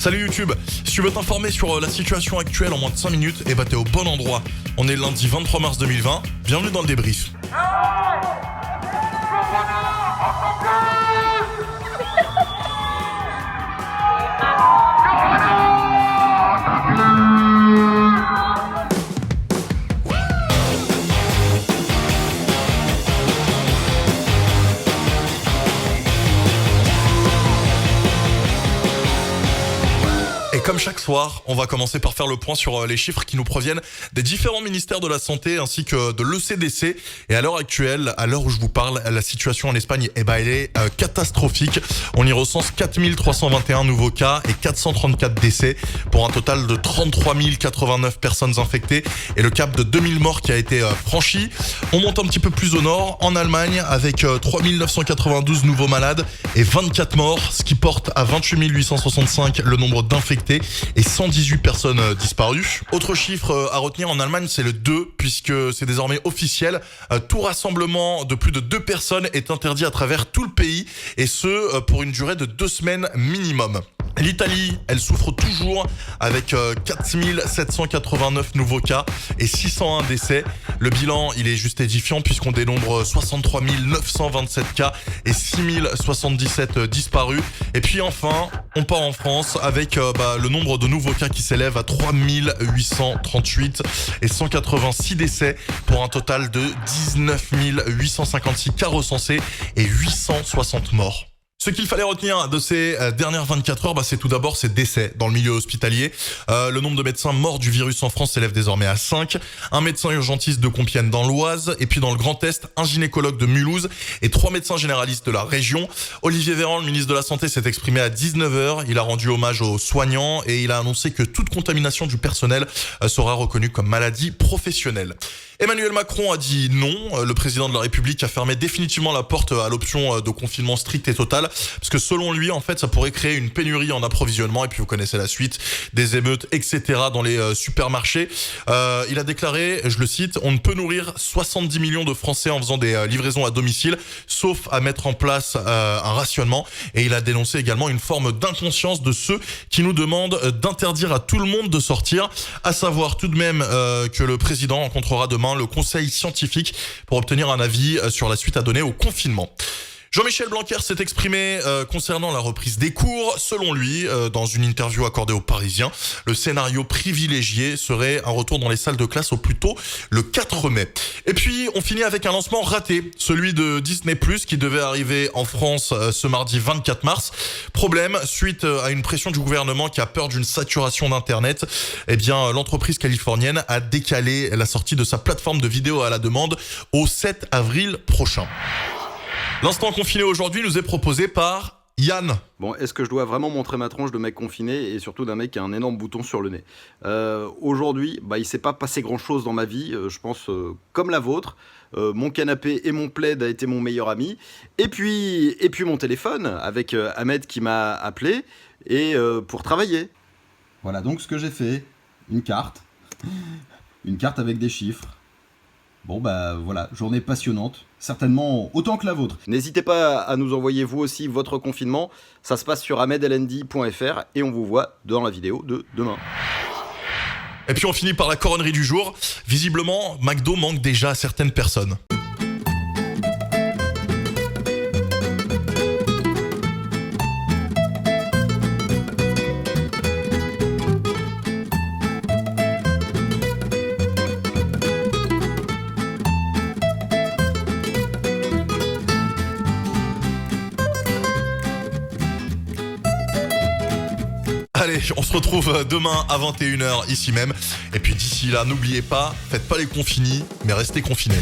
Salut YouTube, si tu veux t'informer sur la situation actuelle en moins de 5 minutes, t'es au bon endroit. On est le lundi 23 mars 2020, bienvenue dans le débrief. Et comme chaque soir, on va commencer par faire le point sur les chiffres qui nous proviennent des différents ministères de la Santé ainsi que de l'ECDC. Et à l'heure actuelle, à l'heure où je vous parle, la situation en Espagne, elle est catastrophique. On y recense 4321 nouveaux cas et 434 décès pour un total de 33 089 personnes infectées et le cap de 2000 morts qui a été franchi. On monte un petit peu plus au nord, en Allemagne, avec 3 992 nouveaux malades et 24 morts, ce qui porte à 28 865 le nombre d'infectés et 118 personnes disparues. Autre chiffre à retenir en Allemagne, c'est le 2, puisque c'est désormais officiel. Tout rassemblement de plus de 2 personnes est interdit à travers tout le pays, et ce, pour une durée de 2 semaines minimum. L'Italie, elle souffre toujours avec 4 789 nouveaux cas et 601 décès. Le bilan, il est juste édifiant puisqu'on dénombre 63 927 cas et 6 077 disparus. Et puis enfin, on part en France avec le nombre de nouveaux cas qui s'élève à 3 838 et 186 décès pour un total de 19 856 cas recensés et 860 morts. Ce qu'il fallait retenir de ces dernières 24 heures, c'est tout d'abord ces décès dans le milieu hospitalier. Le nombre de médecins morts du virus en France s'élève désormais à 5. Un médecin urgentiste de Compiègne dans l'Oise, et puis dans le Grand Est, un gynécologue de Mulhouse et 3 médecins généralistes de la région. Olivier Véran, le ministre de la Santé, s'est exprimé à 19h. Il a rendu hommage aux soignants et il a annoncé que toute contamination du personnel sera reconnue comme maladie professionnelle. Emmanuel Macron a dit non. Le président de la République a fermé définitivement la porte à l'option de confinement strict et total, parce que selon lui, en fait, ça pourrait créer une pénurie en approvisionnement, et puis vous connaissez la suite, des émeutes, etc. dans les supermarchés. Il a déclaré, je le cite, « On ne peut nourrir 70 millions de Français en faisant des livraisons à domicile, sauf à mettre en place un rationnement ». Et il a dénoncé également une forme d'inconscience de ceux qui nous demandent d'interdire à tout le monde de sortir, à savoir tout de même que le président rencontrera demain le conseil scientifique pour obtenir un avis sur la suite à donner au confinement. Jean-Michel Blanquer s'est exprimé concernant la reprise des cours. Selon lui, dans une interview accordée aux Parisiens, le scénario privilégié serait un retour dans les salles de classe au plus tôt le 4 mai. Et puis, on finit avec un lancement raté, celui de Disney+, qui devait arriver en France ce mardi 24 mars. Problème, suite à une pression du gouvernement qui a peur d'une saturation d'Internet, l'entreprise californienne a décalé la sortie de sa plateforme de vidéo à la demande au 7 avril prochain. L'instant confiné aujourd'hui nous est proposé par Yann. Bon, est-ce que je dois vraiment montrer ma tronche de mec confiné et surtout d'un mec qui a un énorme bouton sur le nez ? Aujourd'hui, il s'est pas passé grand-chose dans ma vie, je pense comme la vôtre. Mon canapé et mon plaid a été mon meilleur ami. Et puis mon téléphone avec Ahmed qui m'a appelé et pour travailler. Voilà donc ce que j'ai fait. Une carte avec des chiffres. Bon voilà, journée passionnante, certainement autant que la vôtre. N'hésitez pas à nous envoyer vous aussi votre confinement, ça se passe sur ahmedlnd.fr et on vous voit dans la vidéo de demain. Et puis on finit par la coronnerie du jour. Visiblement, McDo manque déjà à certaines personnes. Allez, on se retrouve demain à 21h ici même. Et puis d'ici là, n'oubliez pas, faites pas les confinis, mais restez confinés.